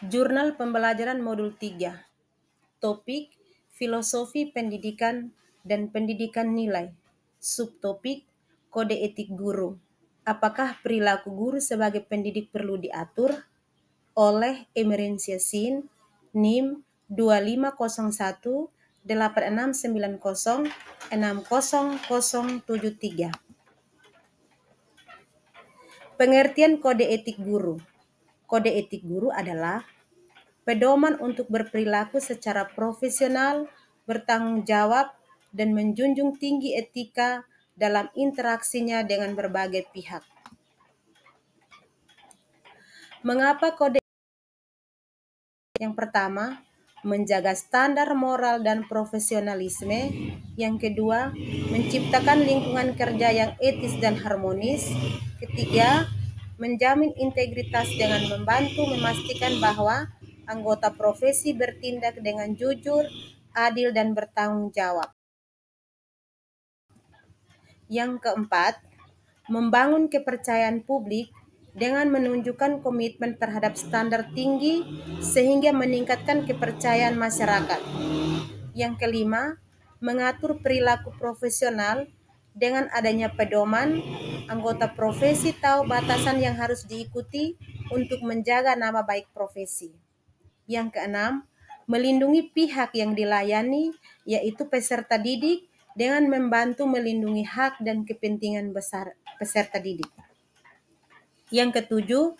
Jurnal Pembelajaran Modul 3. Topik Filosofi Pendidikan dan Pendidikan Nilai. Subtopik Kode Etik Guru. Apakah perilaku guru sebagai pendidik perlu diatur? Oleh Emerencia Sin, NIM 2501 8690 60073. Pengertian kode etik guru. Kode etik guru adalah pedoman untuk berperilaku secara profesional, bertanggung jawab, dan menjunjung tinggi etika dalam interaksinya dengan berbagai pihak. Mengapa kode? Yang pertama, menjaga standar moral dan profesionalisme. Yang kedua, menciptakan lingkungan kerja yang etis dan harmonis. Ketiga, menjamin integritas dengan membantu memastikan bahwa anggota profesi bertindak dengan jujur, adil, dan bertanggung jawab. Yang keempat, membangun kepercayaan publik dengan menunjukkan komitmen terhadap standar tinggi sehingga meningkatkan kepercayaan masyarakat. Yang kelima, mengatur perilaku profesional dengan adanya pedoman, anggota profesi tahu batasan yang harus diikuti untuk menjaga nama baik profesi. Yang keenam, melindungi pihak yang dilayani, yaitu peserta didik, dengan membantu melindungi hak dan kepentingan besar peserta didik. Yang ketujuh,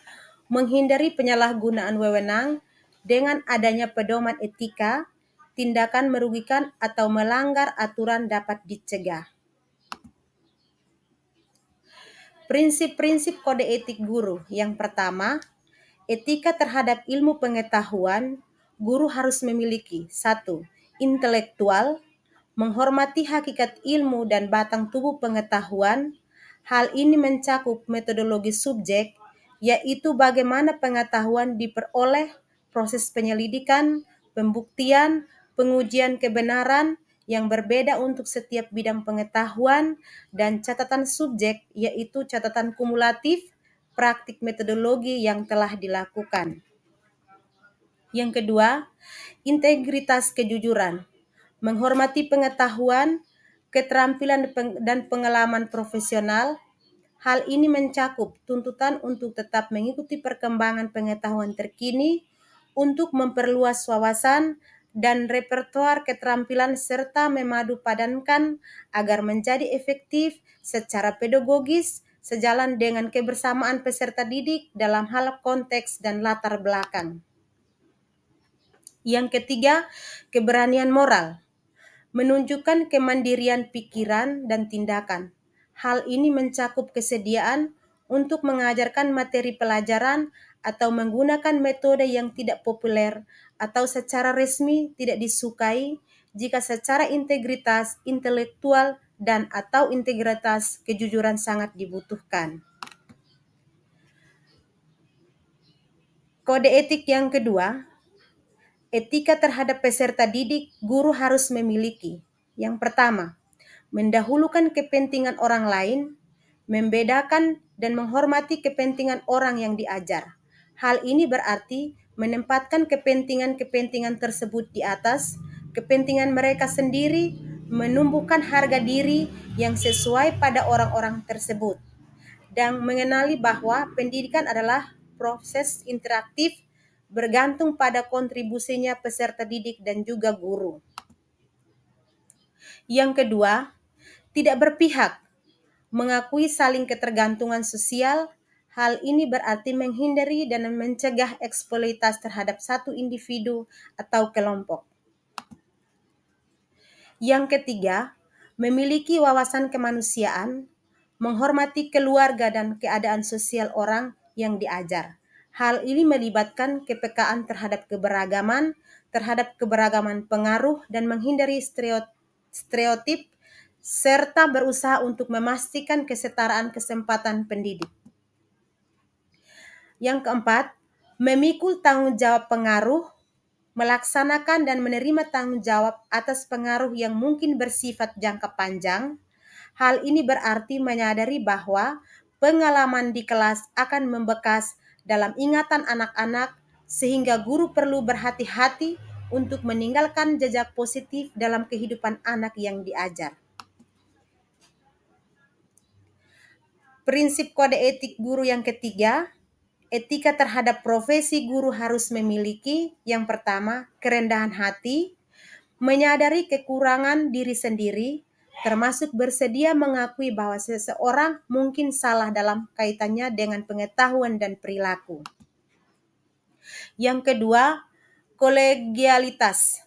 menghindari penyalahgunaan wewenang dengan adanya pedoman etika, tindakan merugikan atau melanggar aturan dapat dicegah. Prinsip-prinsip kode etik guru. Yang pertama, etika terhadap ilmu pengetahuan. Guru harus memiliki 1. Intelektual, menghormati hakikat ilmu dan batang tubuh pengetahuan. Hal ini mencakup metodologi subjek, yaitu bagaimana pengetahuan diperoleh, proses penyelidikan, pembuktian, pengujian kebenaran yang berbeda untuk setiap bidang pengetahuan, dan catatan subjek, yaitu catatan kumulatif, praktik metodologi yang telah dilakukan. Yang kedua, integritas kejujuran, menghormati pengetahuan, keterampilan dan pengalaman profesional. Hal ini mencakup tuntutan untuk tetap mengikuti perkembangan pengetahuan terkini untuk memperluas wawasan dan repertoar keterampilan serta memadupadankan agar menjadi efektif secara pedagogis sejalan dengan kebersamaan peserta didik dalam hal konteks dan latar belakang. Yang ketiga, keberanian moral, menunjukkan kemandirian pikiran dan tindakan. Hal ini mencakup kesediaan untuk mengajarkan materi pelajaran atau menggunakan metode yang tidak populer atau secara resmi tidak disukai jika secara integritas intelektual dan atau integritas kejujuran sangat dibutuhkan. Kode etik yang kedua, etika terhadap peserta didik. Guru harus memiliki. Yang pertama, mendahulukan kepentingan orang lain, membedakan dan menghormati kepentingan orang yang diajar. Hal ini berarti menempatkan kepentingan-kepentingan tersebut di atas kepentingan mereka sendiri, menumbuhkan harga diri yang sesuai pada orang-orang tersebut, dan mengenali bahwa pendidikan adalah proses interaktif bergantung pada kontribusinya peserta didik dan juga guru. Yang kedua, tidak berpihak, mengakui saling ketergantungan sosial. Hal ini berarti menghindari dan mencegah eksploitasi terhadap satu individu atau kelompok. Yang ketiga, memiliki wawasan kemanusiaan, menghormati keluarga dan keadaan sosial orang yang diajar. Hal ini melibatkan kepekaan terhadap keberagaman pengaruh dan menghindari stereotip serta berusaha untuk memastikan kesetaraan kesempatan pendidik. Yang keempat, memikul tanggung jawab pengaruh, melaksanakan dan menerima tanggung jawab atas pengaruh yang mungkin bersifat jangka panjang. Hal ini berarti menyadari bahwa pengalaman di kelas akan membekas dalam ingatan anak-anak sehingga guru perlu berhati-hati untuk meninggalkan jejak positif dalam kehidupan anak yang diajar. Prinsip kode etik guru yang ketiga, etika terhadap profesi guru harus memiliki yang pertama, kerendahan hati, menyadari kekurangan diri sendiri, termasuk bersedia mengakui bahwa seseorang mungkin salah dalam kaitannya dengan pengetahuan dan perilaku. Yang kedua, kolegialitas,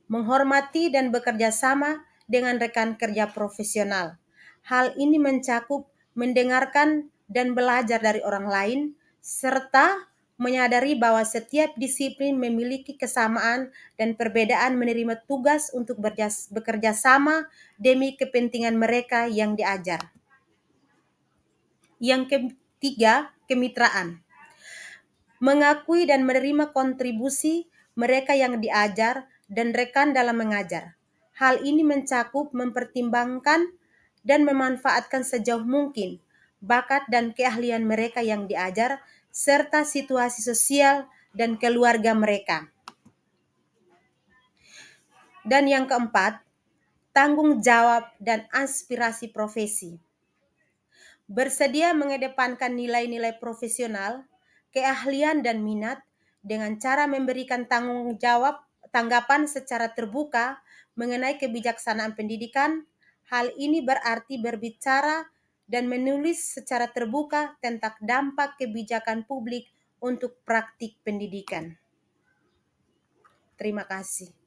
menghormati dan bekerja sama dengan rekan kerja profesional. Hal ini mencakup mendengarkan dan belajar dari orang lain, serta menyadari bahwa setiap disiplin memiliki kesamaan dan perbedaan menerima tugas untuk bekerja sama demi kepentingan mereka yang diajar. Yang ketiga, kemitraan. Mengakui dan menerima kontribusi mereka yang diajar dan rekan dalam mengajar. Hal ini mencakup mempertimbangkan dan memanfaatkan sejauh mungkin bakat dan keahlian mereka yang diajar, serta situasi sosial dan keluarga mereka. Dan yang keempat, tanggung jawab dan aspirasi profesi. Bersedia mengedepankan nilai-nilai profesional, keahlian dan minat dengan cara memberikan tanggapan secara terbuka mengenai kebijaksanaan pendidikan. Hal ini berarti berbicara dan menulis secara terbuka tentang dampak kebijakan publik untuk praktik pendidikan. Terima kasih.